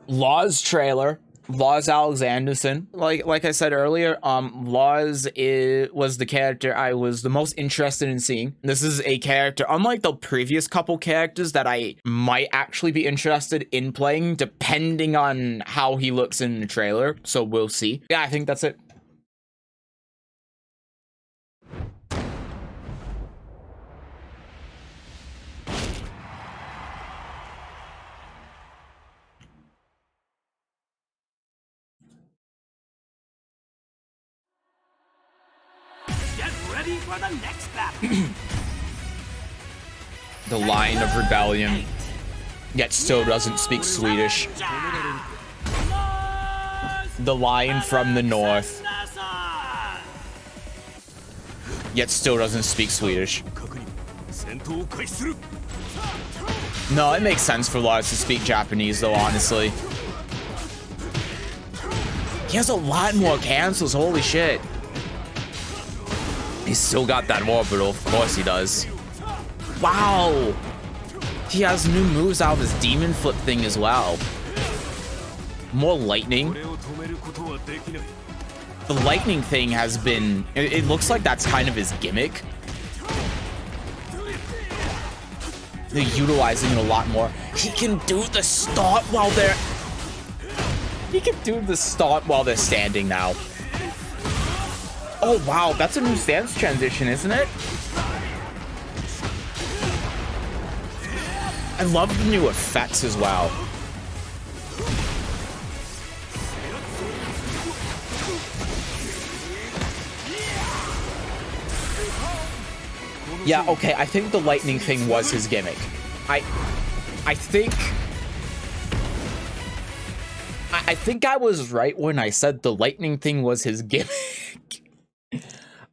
Lars trailer. Lars Alexanderson. Like I said earlier, Lars was the character I was the most interested in seeing. This is a character, unlike the previous couple characters, that I might actually be interested in playing, depending on how he looks in the trailer. So we'll see. Yeah, I think that's it. Ready for the next battle. The Lion of Rebellion, yet still doesn't speak Swedish. The Lion from the North, yet still doesn't speak Swedish. No, it makes sense for Lars to speak Japanese, though, honestly. He has a lot more cancels, holy shit. He's still got that orbital, of course he does. Wow! He has new moves out of his demon flip thing as well. More lightning. The lightning thing has been... It looks like that's kind of his gimmick. They're utilizing it a lot more. He can do the stomp while they're... He can do the stomp while they're standing now. Oh, wow, that's a new stance transition, isn't it? I love the new effects as well. Yeah, okay, I think the lightning thing was his gimmick. I think I was right when I said the lightning thing was his gimmick.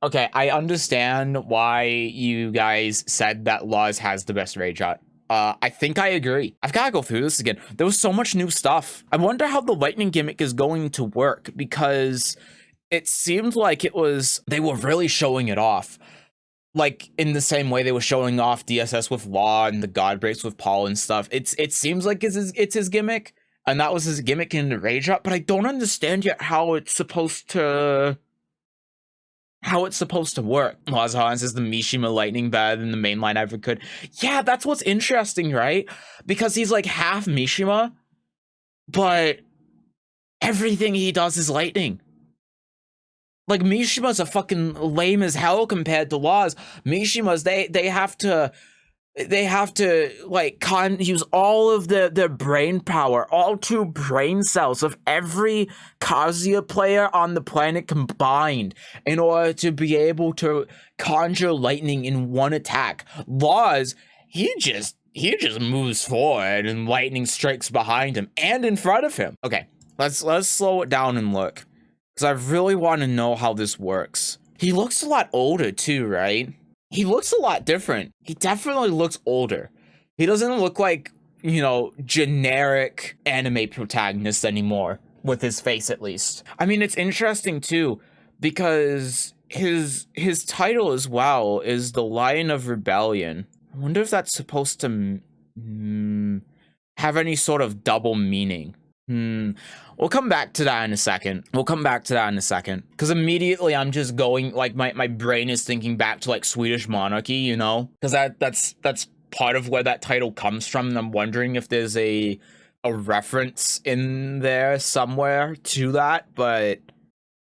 Okay, I understand why you guys said that Lars has the best rage shot. I think I agree. I've got to go through this again. There was so much new stuff. I wonder how the lightning gimmick is going to work, because it seemed like they were really showing it off. Like, in the same way they were showing off DSS with Law and the God Breaks with Paul and stuff. It seems like it's his gimmick, and that was his gimmick in the rage shot, but I don't understand yet how it's supposed to work. Lars Hans is the Mishima lightning better than the mainline ever could. Yeah, that's what's interesting, right? Because he's like half Mishima, but everything he does is lightning. Like, Mishima's a fucking lame as hell compared to Lars. Mishima's, they have to like use all of their brain power, all 2 brain cells of every Kazuya player on the planet combined, in order to be able to conjure lightning in one attack. Lars, he just moves forward and lightning strikes behind him and in front of him. Okay, let's slow it down and look, because I really want to know how this works. He looks a lot older too, right? He looks a lot different. He definitely looks older. He doesn't look like, you know, generic anime protagonist anymore, with his face at least. I mean, it's interesting too, because his title as well is the Lion of Rebellion. I wonder if that's supposed to have any sort of double meaning. We'll come back to that in a second. Because immediately I'm just going, like, my brain is thinking back to, like, Swedish monarchy, you know? Because that's part of where that title comes from, and I'm wondering if there's a reference in there somewhere to that, but...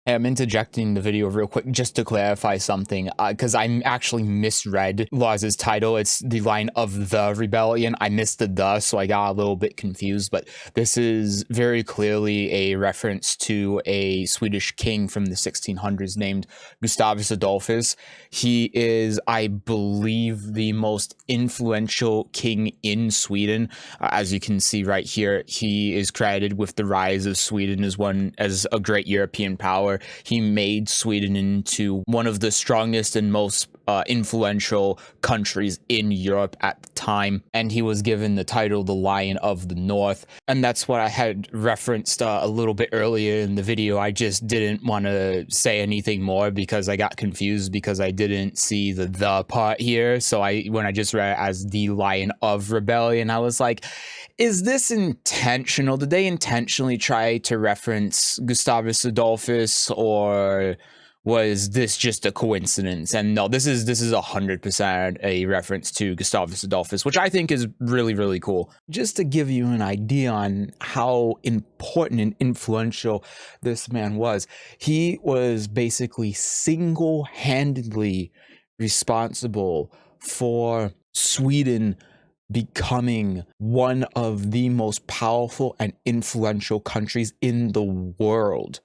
Hey, I'm interjecting the video real quick just to clarify something, because I actually misread Lars's title. It's the Line of the Rebellion. I missed the "the," so I got a little bit confused, but this is very clearly a reference to a Swedish king from the 1600s named Gustavus Adolphus. He is, I believe, the most influential king in Sweden. As you can see right here, he is credited with the rise of Sweden as a great European power. He made Sweden into one of the strongest and most influential countries in Europe at the time, and he was given the title the Lion of the North. And that's what I had referenced a little bit earlier in the video. I just didn't want to say anything more because I got confused because I didn't see the part here. So when I just read it as the Lion of Rebellion, I was like, is this intentional? Did they intentionally try to reference Gustavus Adolphus, or was this just a coincidence? And no, this is 100% a reference to Gustavus Adolphus, which I think is really, really cool. Just to give you an idea on how important and influential this man was, he was basically single-handedly responsible for Sweden becoming one of the most powerful and influential countries in the world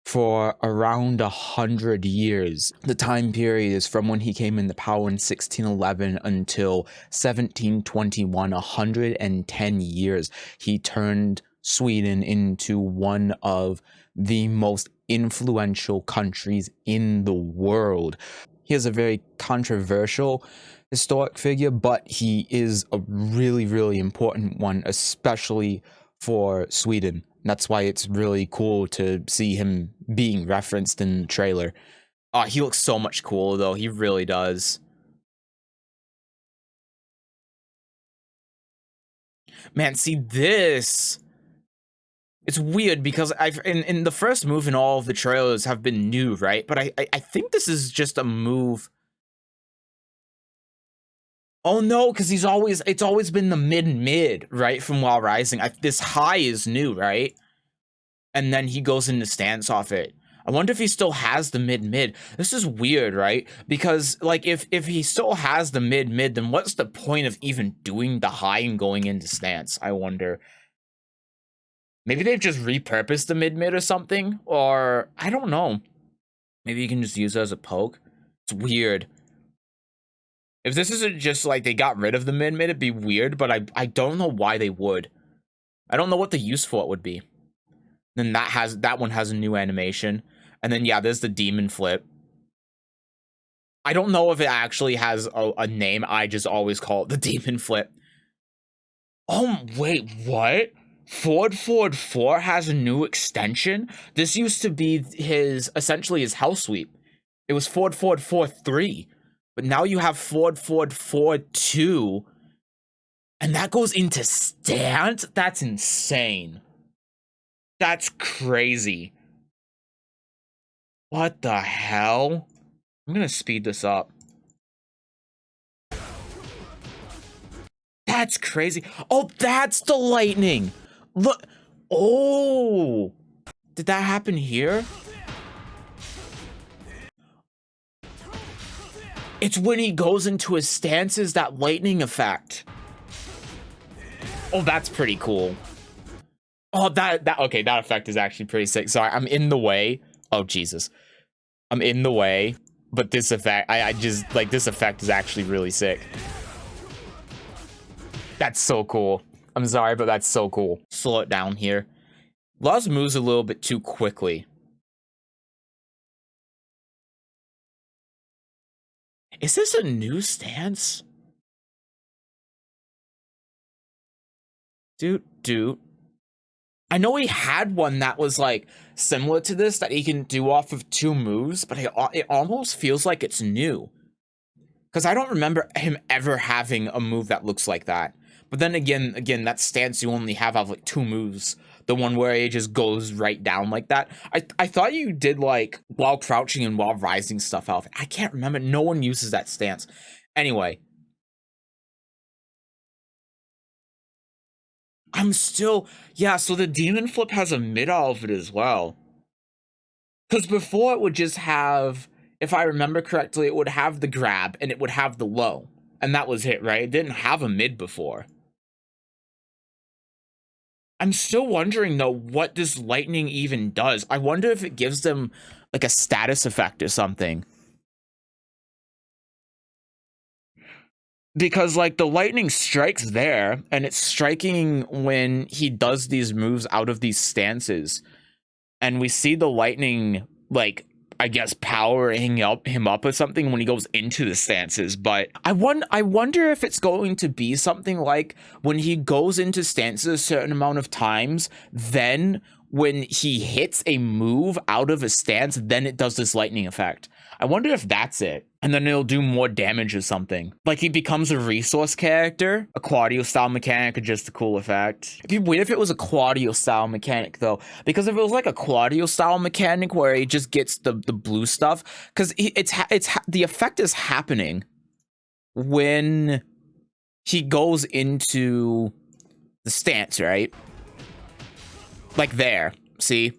for around 100 years. The time period is from when he came into power in 1611 until 1721, 110 years. He turned Sweden into one of the most influential countries in the world. He is a very controversial historic figure, but he is a really, really important one, especially for Sweden. That's why it's really cool to see him being referenced in the trailer. He looks so much cooler, though. He really does. Man, see this. It's weird because in the first move in all of the trailers have been new, right? But I think this is just a move. Oh no, because it's always been the mid, right? From While Rising. This high is new, right? And then he goes into stance off it. I wonder if he still has the mid. This is weird, right? Because like if he still has the mid, then what's the point of even doing the high and going into stance? I wonder. Maybe they've just repurposed the mid or something, or I don't know. Maybe you can just use it as a poke. It's weird. If this isn't just like they got rid of the mid, it'd be weird, but I don't know why they would. I don't know what the use for it would be. Then that one has a new animation. And then yeah, there's the demon flip. I don't know if it actually has a name. I just always call it the demon flip. Oh, wait, what? Forward 4 has a new extension? This used to be essentially his house sweep. It was forward 4-3. But now you have forward 4-2. And that goes into stance? That's insane. That's crazy. What the hell? I'm gonna speed this up. That's crazy. Oh, that's the lightning. Look. Oh. Did that happen here? It's when he goes into his stances, that lightning effect. Oh, that's pretty cool. Oh, okay, that effect is actually pretty sick. Sorry, I'm in the way. Oh, Jesus. I'm in the way. But this effect, I just, like, this effect is actually really sick. That's so cool. I'm sorry, but that's so cool. Slow it down here. Lars moves a little bit too quickly. Is this a new stance? Dude. I know he had one that was, like, similar to this that he can do off of 2 moves, but it almost feels like it's new. Because I don't remember him ever having a move that looks like that. But then again, that stance you only have like 2 moves. The one where it just goes right down like that. I thought you did, like, while crouching and while rising stuff out. I can't remember. No one uses that stance. Anyway. Yeah, so the demon flip has a mid of it as well. Because before it would just have, if I remember correctly, it would have the grab and it would have the low. And that was it, right? It didn't have a mid before. I'm still wondering, though, what this lightning even does. I wonder if it gives them, like, a status effect or something. Because, like, the lightning strikes there, and it's striking when he does these moves out of these stances. And we see the lightning, like, I guess powering him up or something when he goes into the stances. But I wonder if it's going to be something like when he goes into stances a certain amount of times, then when he hits a move out of a stance, then it does this lightning effect. I wonder if that's it. And then it'll do more damage or something. Like he becomes a resource character, a Quadio style mechanic, or just a cool effect. It'd be weird if it was a Quadio style mechanic though. Because if it was like a Quadio style mechanic where he just gets the blue stuff, because the effect is happening when he goes into the stance, right? Like there, see?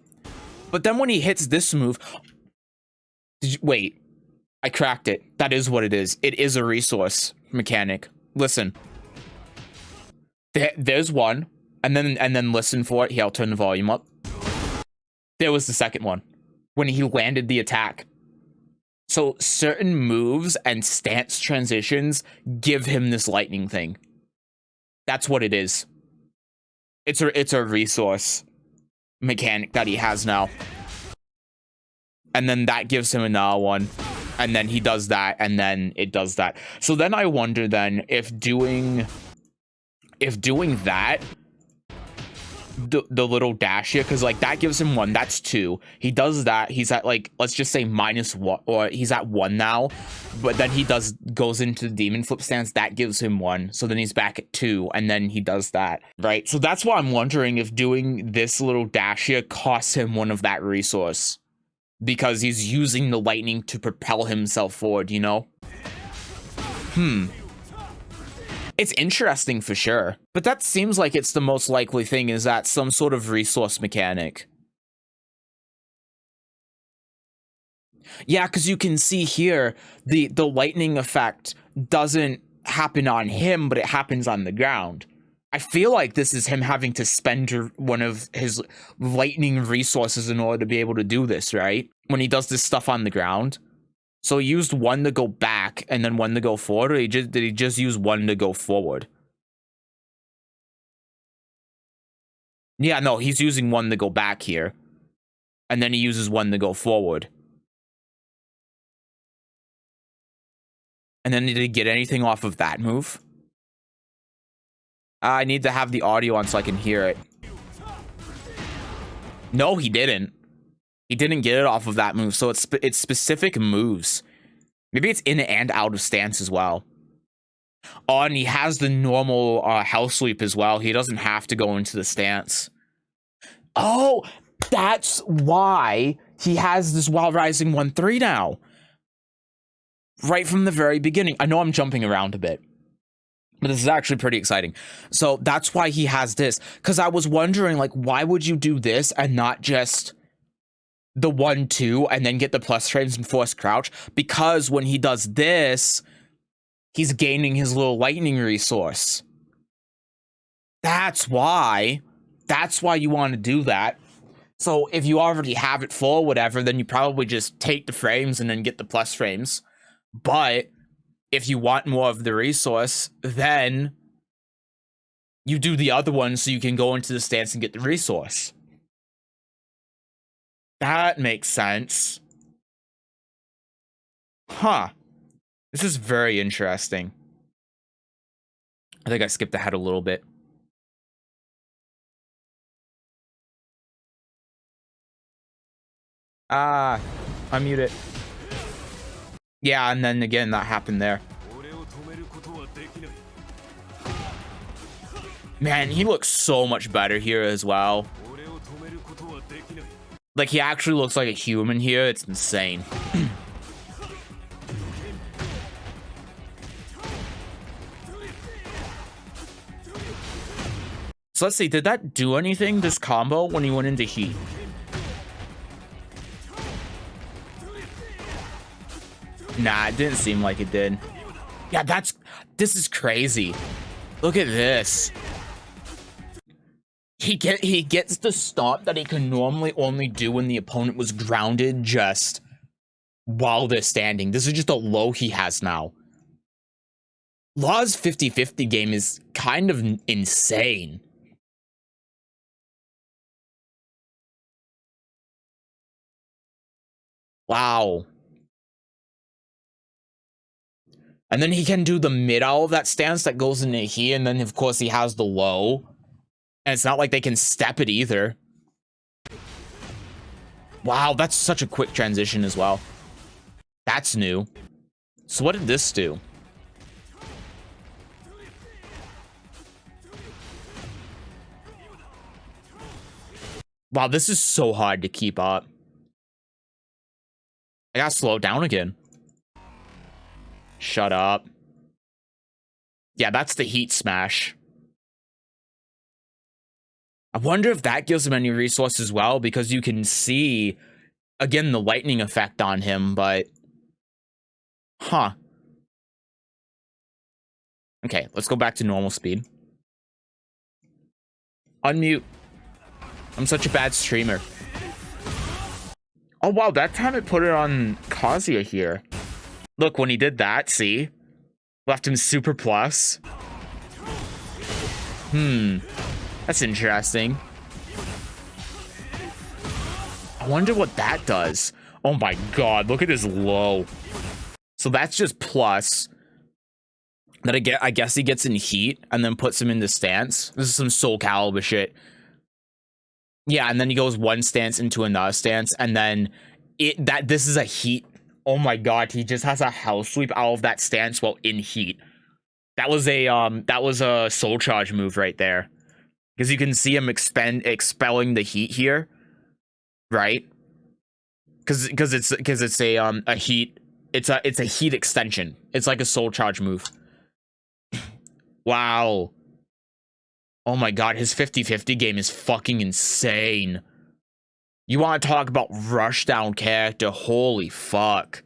But then when he hits this move, wait, I cracked it. That is what it is. It is a resource mechanic. Listen. There's one, and then listen for it. Here, I'll turn the volume up. There was the second one, when he landed the attack. So certain moves and stance transitions give him this lightning thing. That's what it is. It's a resource mechanic that he has now. And then that gives him another one. And then he does that, and then it does that. So then I wonder then if doing that, the little dash here, because like that gives him 1, that's 2. He does that, he's at like, let's just say -1, or he's at 1 now, but then he goes into the demon flip stance, that gives him 1, so then he's back at 2, and then he does that, right? So that's why I'm wondering if doing this little dash here costs him 1 of that resource, because he's using the lightning to propel himself forward, you know? It's interesting for sure, but that seems like it's the most likely thing, is that some sort of resource mechanic. Yeah, because you can see here, the lightning effect doesn't happen on him, but it happens on the ground. I feel like this is him having to spend one of his lightning resources in order to be able to do this, right? When he does this stuff on the ground. So he used 1 to go back and then 1 to go forward, or did he just use 1 to go forward? Yeah, no, he's using 1 to go back here. And then he uses 1 to go forward. And then did he get anything off of that move? I need to have the audio on so I can hear it. No, he didn't. He didn't get it off of that move, so it's specific moves. Maybe it's in and out of stance as well. Oh, and he has the normal hell sweep as well. He doesn't have to go into the stance. Oh, that's why he has this Wild Rising 1-3 now. Right from the very beginning. I know I'm jumping around a bit, but this is actually pretty exciting. So that's why he has this. Because I was wondering, like, why would you do this and not just the 1-2 and then get the plus frames and force crouch? Because when he does this, he's gaining his little lightning resource. That's why you want to do that. So if you already have it full, whatever, then you probably just take the frames and then get the plus frames. But if you want more of the resource, then you do the other one so you can go into the stance and get the resource. That makes sense. Huh. This is very interesting. I think I skipped ahead a little bit. Unmute it. Yeah, and then again, that happened there. Man, he looks so much better here as well. Like, he actually looks like a human here. It's insane. So let's see, did that do anything, this combo, when he went into heat? Nah, it didn't seem like it did. Yeah, this is crazy. Look at this. He gets the stomp that he can normally only do when the opponent was grounded just while they're standing. This is just a low he has now. Lars' 50-50 game is kind of insane. Wow. And then he can do the mid out of that stance that goes into here, and then of course he has the low. And it's not like they can step it either. Wow, that's such a quick transition as well. That's new. So what did this do? Wow, this is so hard to keep up. I gotta slow down again. Shut up. Yeah, that's the heat smash. I wonder if that gives him any resource as well, because you can see, again, the lightning effect on him, but... Huh. Okay, let's go back to normal speed. Unmute. I'm such a bad streamer. Oh, wow, that time it put it on Kazuya here. Look, when he did that, see? Left him super plus. That's interesting. I wonder what that does. Oh my god, look at his low. So that's just plus. That I guess he gets in heat and then puts him into stance. This is some Soul Calibur shit. Yeah, and then he goes one stance into another stance, and then this is a heat. Oh my god, he just has a house sweep out of that stance while in heat. That was a soul charge move right there. Because you can see him expelling the heat here. Right? Because it's a heat, it's a heat extension. It's like a soul charge move. Wow. Oh my god, his 50-50 game is fucking insane. You want to talk about rushdown character? Holy fuck.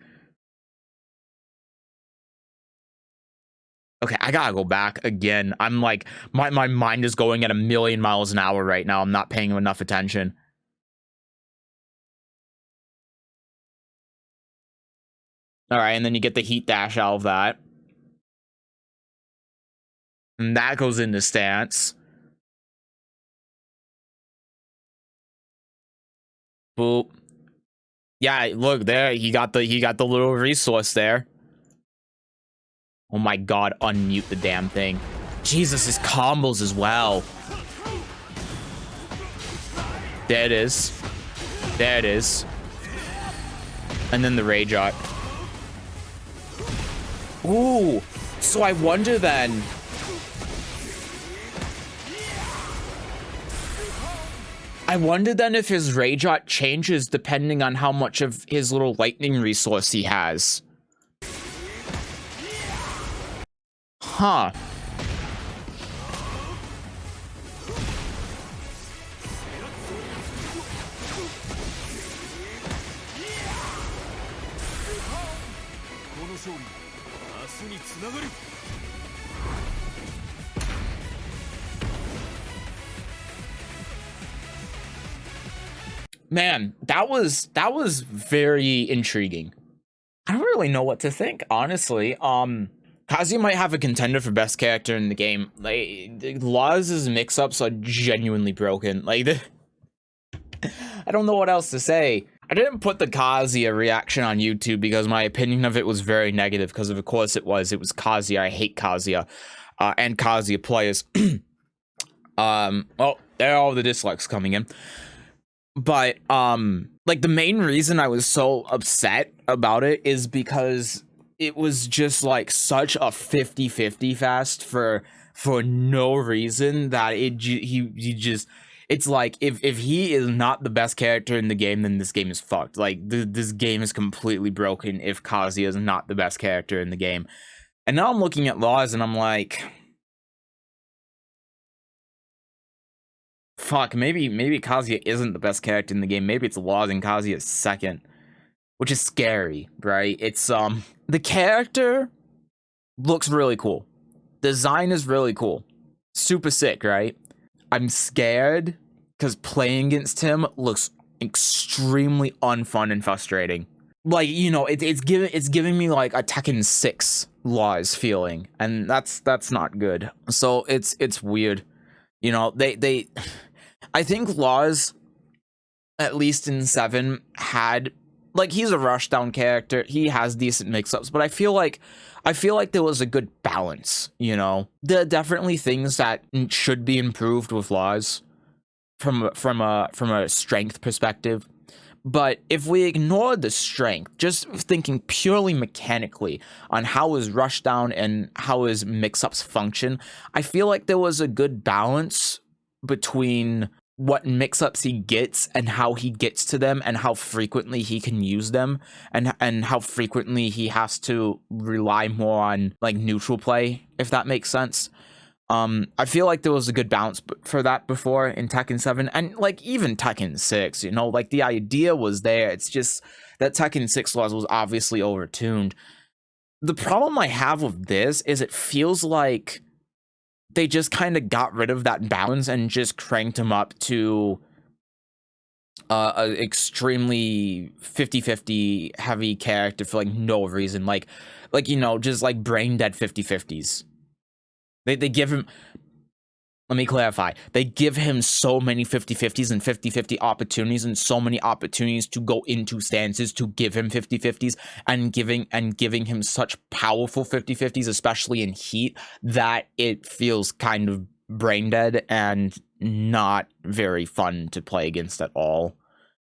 Okay, I gotta go back again. I'm like, my mind is going at 1,000,000 miles an hour right now. I'm not paying enough attention. Alright, and then you get the heat dash out of that. And that goes into stance. Boop. Yeah, look there. He got the little resource there. Oh my god, unmute the damn thing. Jesus, his combos as well. There it is. There it is. And then the rage art. Ooh. So I wonder then. I wonder then if his rage art changes depending on how much of his little lightning resource he has. Huh. Man, that was very intriguing. I don't really know what to think, honestly. Kazuya might have a contender for best character in the game. Like, Lars' mix-ups are genuinely broken. Like, I don't know what else to say. I didn't put the Kazuya reaction on YouTube because my opinion of it was very negative, because of course it was. It was Kazuya. I hate Kazuya. And Kazuya players. Oh, there are all the dislikes coming in. But, like, the main reason I was so upset about it is because it was just, like, such a 50-50 fast for no reason that he just... It's like, if he is not the best character in the game, then this game is fucked. Like, this game is completely broken if Kazuya is not the best character in the game. And now I'm looking at Lars and I'm like... Fuck, maybe Kazuya isn't the best character in the game. Maybe it's Lars and Kazuya is second. Which is scary, right? It's, the character looks really cool. Design is really cool. Super sick, right? I'm scared because playing against him looks extremely unfun and frustrating. Like, you know, it's giving me like a Tekken 6 Lars feeling, and that's not good. So it's weird. You know, I think Lars, at least in 7, had like, he's a rushdown character. He has decent mix-ups, but I feel like there was a good balance, you know? There are definitely things that should be improved with Lars from a strength perspective. But if we ignore the strength, just thinking purely mechanically on how his rushdown and how his mix-ups function, I feel like there was a good balance between what mix-ups he gets and how he gets to them and how frequently he can use them and how frequently he has to rely more on like neutral play, if that makes sense. I feel like there was a good balance for that before in Tekken 7 and like even Tekken 6, you know, like the idea was there. It's just that Tekken 6 Lars was obviously overtuned. The problem I have with this is it feels like they just kind of got rid of that balance and just cranked him up to a extremely 50-50 heavy character for like no reason, like you know, just like brain dead 50-50s. They give him, let me clarify, they give him so many 50-50s and 50-50 opportunities and so many opportunities to go into stances to give him 50-50s and giving him such powerful 50-50s, especially in heat, that it feels kind of brain dead and not very fun to play against at all.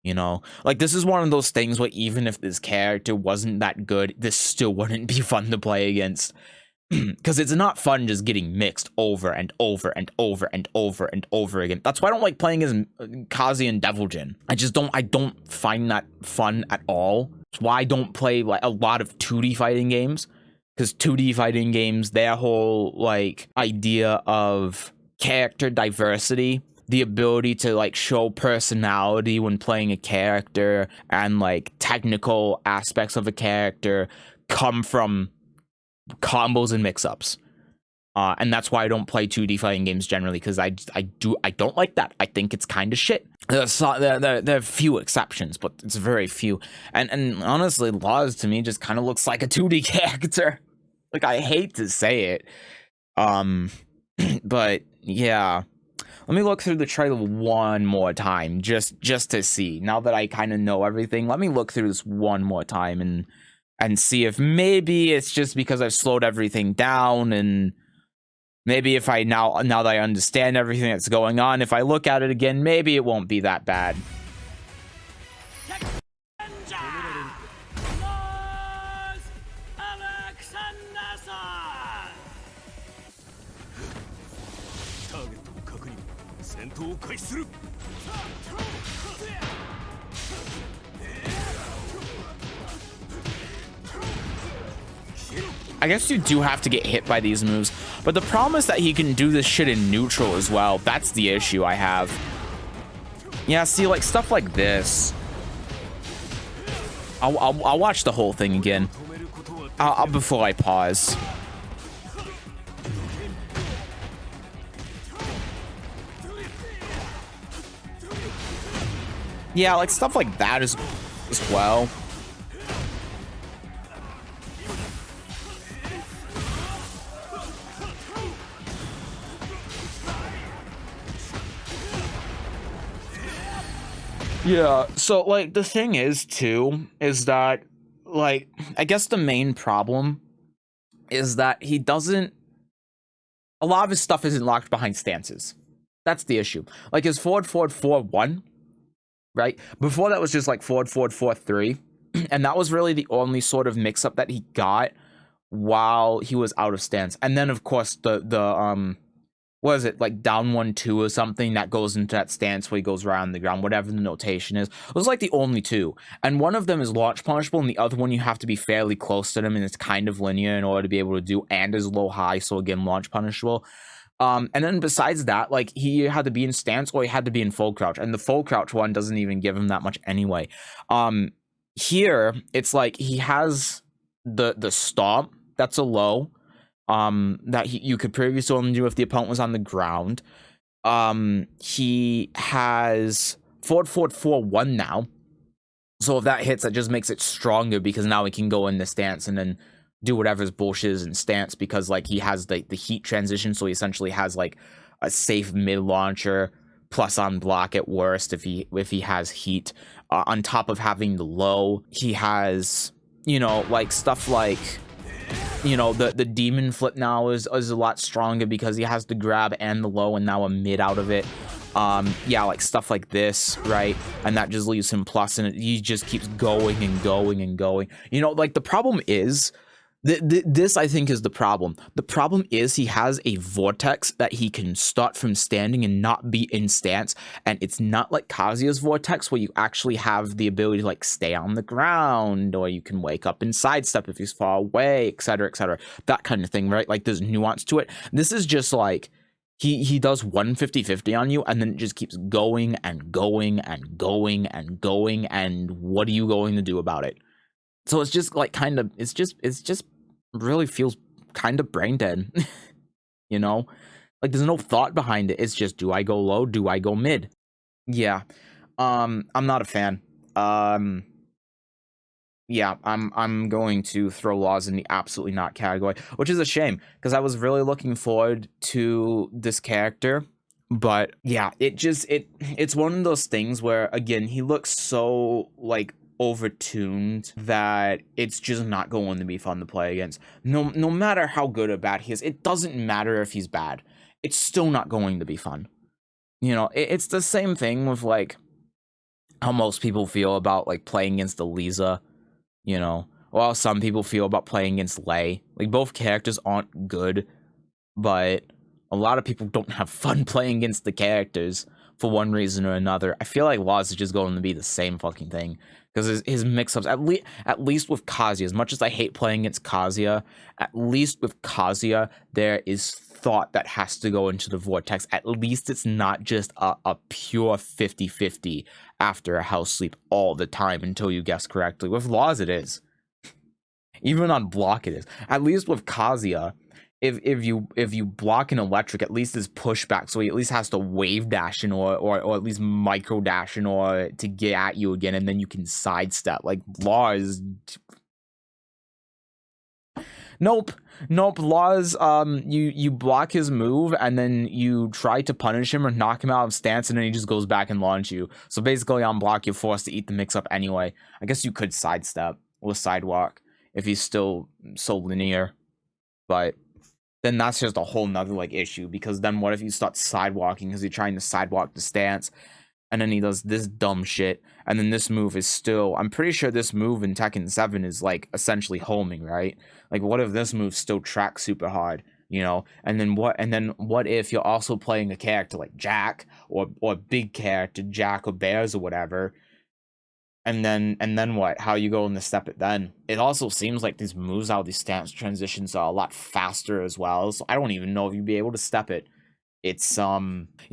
You know, like this is one of those things where even if this character wasn't that good, this still wouldn't be fun to play against. Because it's not fun just getting mixed over and over and over and over and over again. That's why I don't like playing as Kazi and Deviljin. I don't find that fun at all. That's why I don't play like a lot of 2D fighting games. Because 2D fighting games, their whole like idea of character diversity, the ability to like show personality when playing a character, and like technical aspects of a character come from combos and mix-ups, and that's why I don't play 2D fighting games generally, because I don't like that. I think it's kind of shit. There are few exceptions, but it's very few. And honestly, Lars to me just kind of looks like a 2D character. Like, I hate to say it, but yeah. Let me look through the trailer one more time, just to see. Now that I kind of know everything, let me look through this one more time and see if maybe it's just because I've slowed everything down, and maybe if I now that I understand everything that's going on, if I look at it again, maybe it won't be that bad. I guess you do have to get hit by these moves, but the problem is that he can do this shit in neutral as well. That's the issue I have. Yeah, see, like stuff like this. I'll watch the whole thing again. Before I pause. Yeah, like stuff like that as well. Yeah, so like the thing is too is that like I guess the main problem is that he doesn't, a lot of his stuff isn't locked behind stances. That's the issue. Like his forward 4-1, right? Before that was just like forward 4-3, and that was really the only sort of mix up that he got while he was out of stance. And then of course the what is it, like down 1-2 or something that goes into that stance where he goes around the ground, whatever the notation is. Those are like the only two. And one of them is launch punishable, and the other one you have to be fairly close to them, and it's kind of linear in order to be able to do, and is low high, so again, launch punishable. And then besides that, like he had to be in stance or he had to be in full crouch, and the full crouch one doesn't even give him that much anyway. Here, it's like he has the stomp, that's a low. That you could previously only do if the opponent was on the ground. He has forward 4-1 now, so if that hits, that just makes it stronger, because now he can go in the stance and then do whatever's bullshit is in stance, because like he has the heat transition, so he essentially has like a safe mid launcher plus on block at worst if he has heat. On top of having the low, he has, you know, like stuff like, you know, the demon flip now is a lot stronger because he has the grab and the low and now a mid out of it. Yeah, like stuff like this, right? And that just leaves him plus, and he just keeps going and going and going. You know, like the problem is, this I think is the problem. The problem is he has a vortex that he can start from standing and not be in stance, and it's not like Kazuya's vortex where you actually have the ability to like stay on the ground, or you can wake up and sidestep if he's far away, etc., etc. That kind of thing, right? Like there's nuance to it. This is just like he does 150-50 on you, and then it just keeps going and going and going and going, and what are you going to do about it? So it's just like kind of, it's just really feels kind of brain dead, you know? Like there's no thought behind it. It's just, do I go low? Do I go mid? Yeah. I'm not a fan. Yeah, I'm going to throw Lars in the absolutely not category, which is a shame because I was really looking forward to this character. But yeah, it's one of those things where, again, he looks so like overtuned that it's just not going to be fun to play against. No matter how good or bad he is, it doesn't matter if he's bad. It's still not going to be fun. You know, it's the same thing with like how most people feel about like playing against Alisa, you know, while some people feel about playing against Lei. Like both characters aren't good, but a lot of people don't have fun playing against the characters for one reason or another. I feel like Lars is just going to be the same fucking thing because his mix-ups, at least with Kazuya, as much as I hate playing against Kazuya, at least with Kazuya, there is thought that has to go into the vortex. At least it's not just a pure 50-50 after a house sleep all the time until you guess correctly. With Lars, it is. Even on block, it is. At least with Kazuya, if you block an electric, at least there's pushback, so he at least has to wave dash in or at least micro dash in order to get at you again, and then you can sidestep. Like Lars, nope. Lars, you block his move and then you try to punish him or knock him out of stance, and then he just goes back and launch you. So basically, on block, you're forced to eat the mix up anyway. I guess you could sidestep or sidewalk if he's still so linear, but then that's just a whole nother like issue, because then what if you start sidewalking because you're trying to sidewalk the stance, and then he does this dumb shit, and then this move is still, I'm pretty sure this move in Tekken 7 is like essentially homing, right? Like what if this move still tracks super hard, you know? And then what if you're also playing a character like Jack or big character Jack or Bears or whatever? And then what? How you going to step it then? It also seems like these moves out of these stance transitions are a lot faster as well. So I don't even know if you'd be able to step it. It's you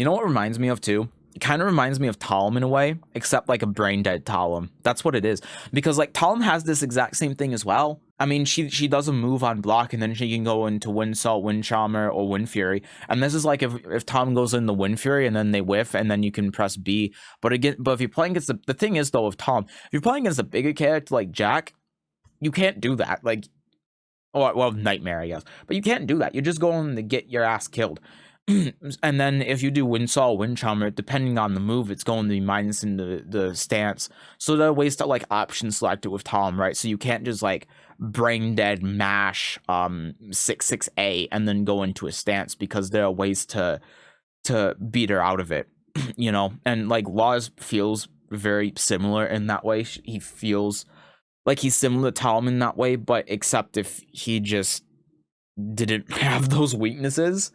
know what reminds me of too? It kind of reminds me of Talum in a way, except like a brain dead Talum. That's what it is. Because like Talum has this exact same thing as well. I mean, she does a move on block, and then she can go into Wind Salt, Wind Charmer, or Wind Fury. And this is like if Talum goes in the Wind Fury and then they whiff, and then you can press B. But if you're playing against the thing is though with Talum, if you're playing against a bigger character like Jack, you can't do that. Like, or well, Nightmare, I guess. But you can't do that. You're just going to get your ass killed. And then if you do Windsaw, Wind Charmer, depending on the move, it's going to be minus in the stance. So there are ways to like option select it with Talum, right? So you can't just like brain dead mash 6-6A and then go into a stance, because there are ways to beat her out of it, you know? And like Lars feels very similar in that way. He feels like he's similar to Talum in that way, but except if he just didn't have those weaknesses.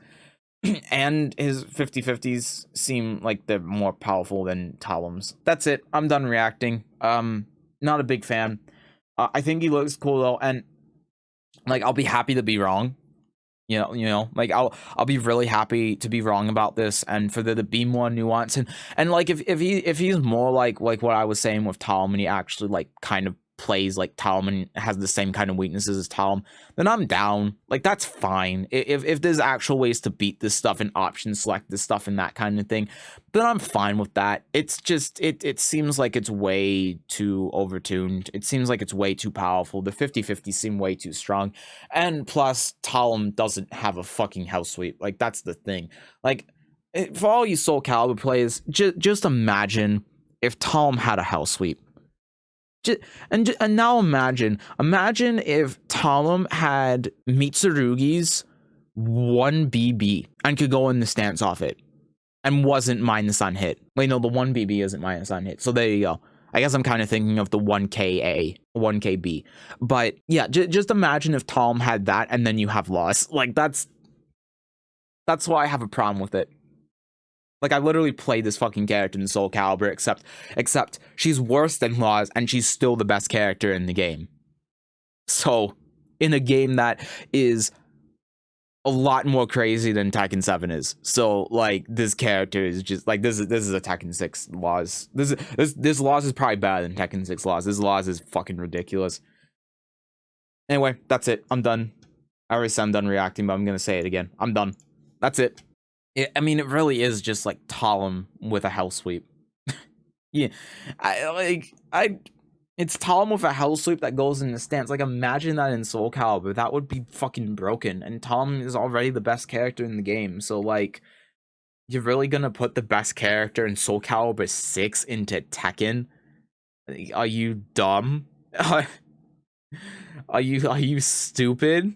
And his 50-50s seem like they're more powerful than Talum's. That's it. I'm done reacting. Not a big fan. I think he looks cool though, and like I'll be happy to be wrong. You know, like I'll be really happy to be wrong about this, and for there to be more nuance, and like if he's more like what I was saying with Talum, and he actually like kind of plays like Talum and has the same kind of weaknesses as Talum, then I'm down. Like that's fine. If there's actual ways to beat this stuff and option select this stuff and that kind of thing, then I'm fine with that. It's just it seems like it's way too overtuned. It seems like it's way too powerful. The 50-50 seem way too strong, and plus Talum doesn't have a fucking house sweep. Like that's the thing. Like for all you Soul Calibur players, just imagine if Tom had a hell sweep. And now imagine if Talum had Mitsurugi's 1 BB and could go in the stance off it and wasn't minus on hit. Wait, no, the 1 BB isn't minus on hit. So there you go. I guess I'm kind of thinking of the 1KA, 1KB. But yeah, just imagine if Talum had that and then you have Lars. Like, that's why I have a problem with it. Like, I literally played this fucking character in Soul Calibur, except she's worse than Lars, and she's still the best character in the game. So, in a game that is a lot more crazy than Tekken 7 is. So, like, this character is just, like, this is a Tekken 6 Lars. This Lars is probably better than Tekken 6 Lars. This Lars is fucking ridiculous. Anyway, that's it. I'm done. I already said I'm done reacting, but I'm gonna say it again. I'm done. That's it. I mean, it really is just like Talum with a hell sweep. Yeah, it's Talum with a hell sweep that goes in the stance. Like, imagine that in Soul Calibur. That would be fucking broken. And Talum is already the best character in the game. So, like, you're really gonna put the best character in Soul Calibur 6 into Tekken? Are you dumb? Are you stupid?